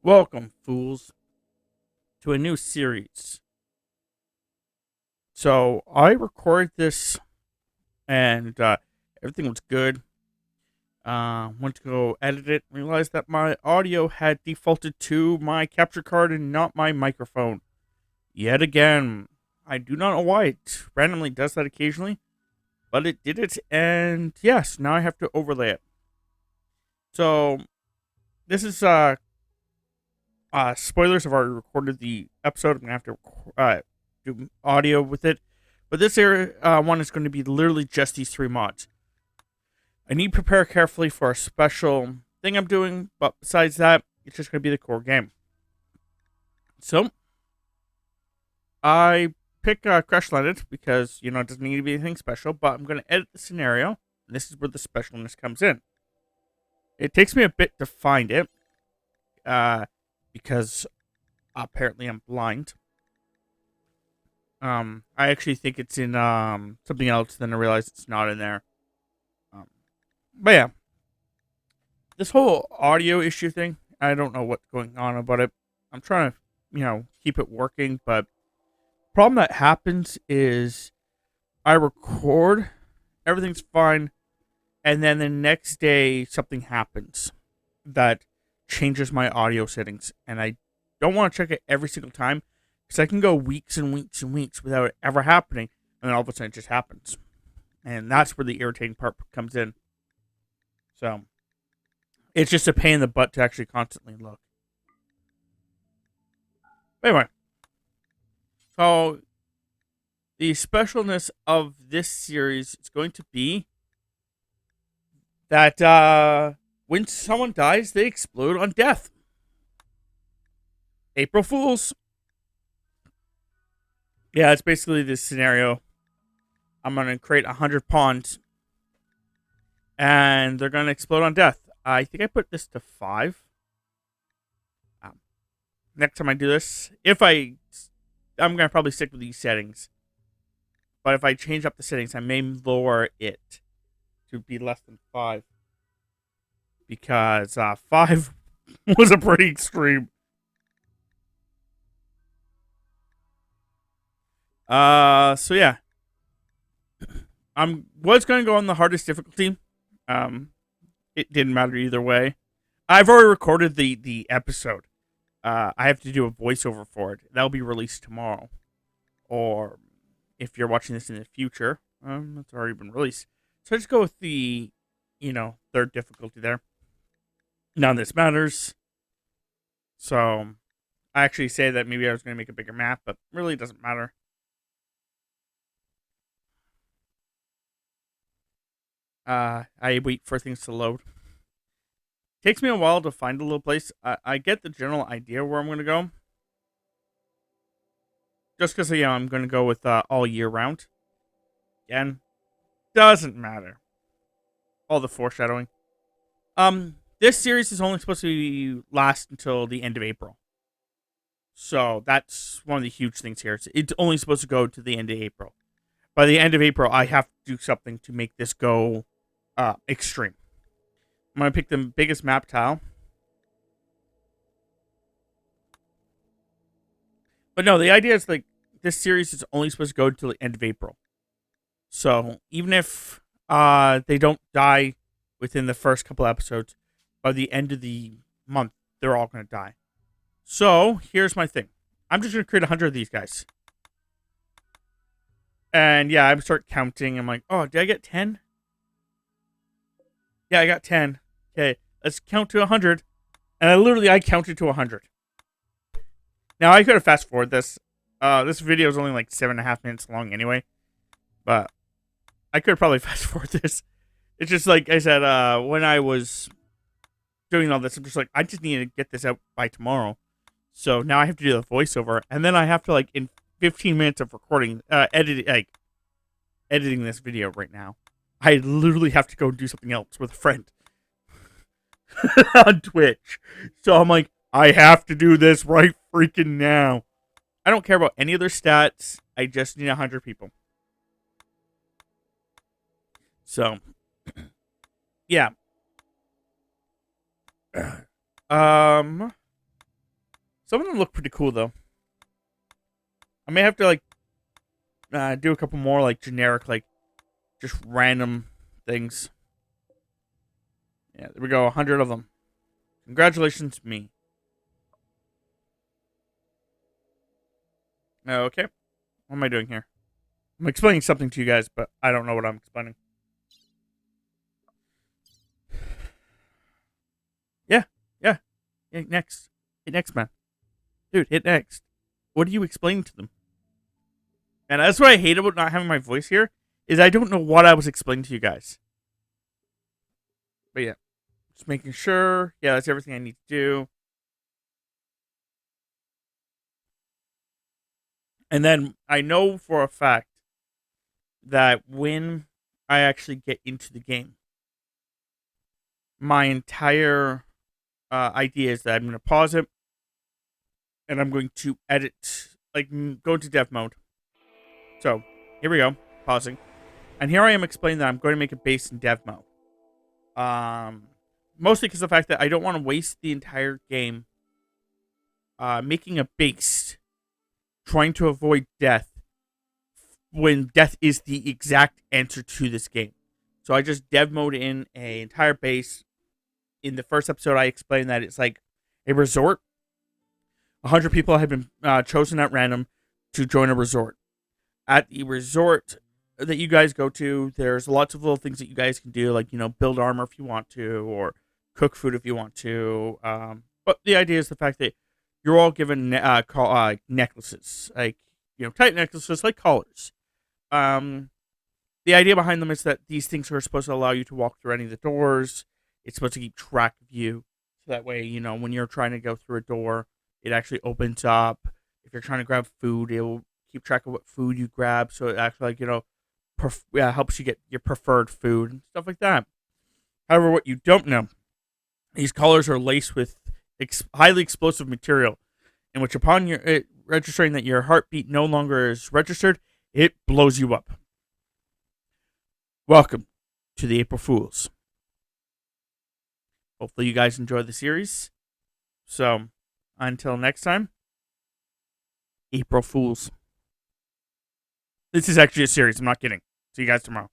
Welcome, fools, to a new series. So, I recorded this and everything was good. Went to go edit it, realized that my audio had defaulted to my capture card and not my microphone. Yet again, I do not know why it randomly does that occasionally, but it did it, and yes, now I have to overlay it. So, this is spoilers. I've already recorded the episode. I'm gonna have to do audio with it, but this one is going to be literally just these three mods. I need to prepare carefully for a special thing I'm doing, but besides that, it's just going to be the core game. So I pick Crash Landed because it doesn't need to be anything special, but I'm going to edit the scenario, and this is where the specialness comes in. It takes me a bit to find it. Because apparently I'm blind. I actually think it's in something else, then I realize it's not in there. But yeah, this whole audio issue thing, I don't know what's going on about it. I'm trying to, keep it working, but the problem that happens is I record, everything's fine, and then the next day something happens that changes my audio settings, and I don't want to check it every single time because I can go weeks and weeks and weeks without it ever happening, and then all of a sudden it just happens, and that's where the irritating part comes in. So it's just a pain in the butt to actually constantly look. But anyway, so the specialness of this series is going to be that when someone dies, they explode on death. April Fools. Yeah, it's basically this scenario. I'm going to create 100 pawns, and they're going to explode on death. I think I put this to 5. Next time I do this, I'm going to probably stick with these settings. But if I change up the settings, I may lower it to be less than 5. Because 5 was a pretty extreme. So yeah. I was going to go on the hardest difficulty. It didn't matter either way. I've already recorded the episode. I have to do a voiceover for it. That'll be released tomorrow. Or if you're watching this in the future, it's already been released. So I just go with the, third difficulty there. None of this matters. So I actually say that maybe I was going to make a bigger map, but really it doesn't matter. I wait for things to load. Takes me a while to find a little place. I get the general idea where I'm going to go. Just because, I'm going to go with all year round. Again, doesn't matter. All the foreshadowing. This series is only supposed to last until the end of April. So that's one of the huge things here. It's only supposed to go to the end of April. By the end of April, I have to do something to make this go extreme. I'm going to pick the biggest map tile. But no, the idea is this series is only supposed to go until the end of April. So even if they don't die within the first couple episodes, by the end of the month, they're all going to die. So here's my thing. I'm just going to create 100 of these guys. And yeah, I start counting. I'm like, oh, did I get 10? Yeah, I got 10. Okay, let's count to 100. And I counted to 100. Now, I could have fast forwarded this. This video is only like 7.5 minutes long anyway. But I could have probably fast forwarded this. It's just like I said, when I was doing all this, I'm just like, I just need to get this out by tomorrow. So now I have to do the voiceover. And then I have to, in 15 minutes of recording, editing this video right now, I literally have to go do something else with a friend on Twitch. So I'm like, I have to do this right freaking now. I don't care about any other stats. I just need 100 people. So, yeah. Some of them look pretty cool though. I may have to like do a couple more like generic, like just random things. Yeah, there we go. 100 of them. Congratulations, me. Okay. What am I doing here? I'm explaining something to you guys, but I don't know what I'm explaining. Yeah, yeah. Hit next. Hit next, man. Dude, hit next. What are you explaining to them? And that's what I hate about not having my voice here, is I don't know what I was explaining to you guys. But yeah. Just making sure. Yeah, that's everything I need to do. And then I know for a fact that when I actually get into the game, my entire idea is that I'm going to pause it and I'm going to edit, like go into dev mode. So here we go, pausing. And here I am explaining that I'm going to make a base in dev mode. Mostly because of the fact that I don't want to waste the entire game making a base, trying to avoid death, when death is the exact answer to this game. So I just dev mode in an entire base. In the first episode, I explained that it's like a resort. 100 people have been chosen at random to join a resort. At the resort that you guys go to, there's lots of little things that you guys can do, like, you know, build armor if you want to, or cook food if you want to. But the idea is the fact that you're all given necklaces, like, you know, tight necklaces, like collars. The idea behind them is that these things are supposed to allow you to walk through any of the doors. It's supposed to keep track of you. So that way, you know, when you're trying to go through a door, it actually opens up. If you're trying to grab food, it will keep track of what food you grab. So it actually, like, you know, helps you get your preferred food and stuff like that. However, what you don't know, these collars are laced with highly explosive material, in which upon your registering that your heartbeat no longer is registered, it blows you up. Welcome to the April Fools. Hopefully you guys enjoy the series. So, until next time, April Fools. This is actually a series, I'm not kidding. See you guys tomorrow.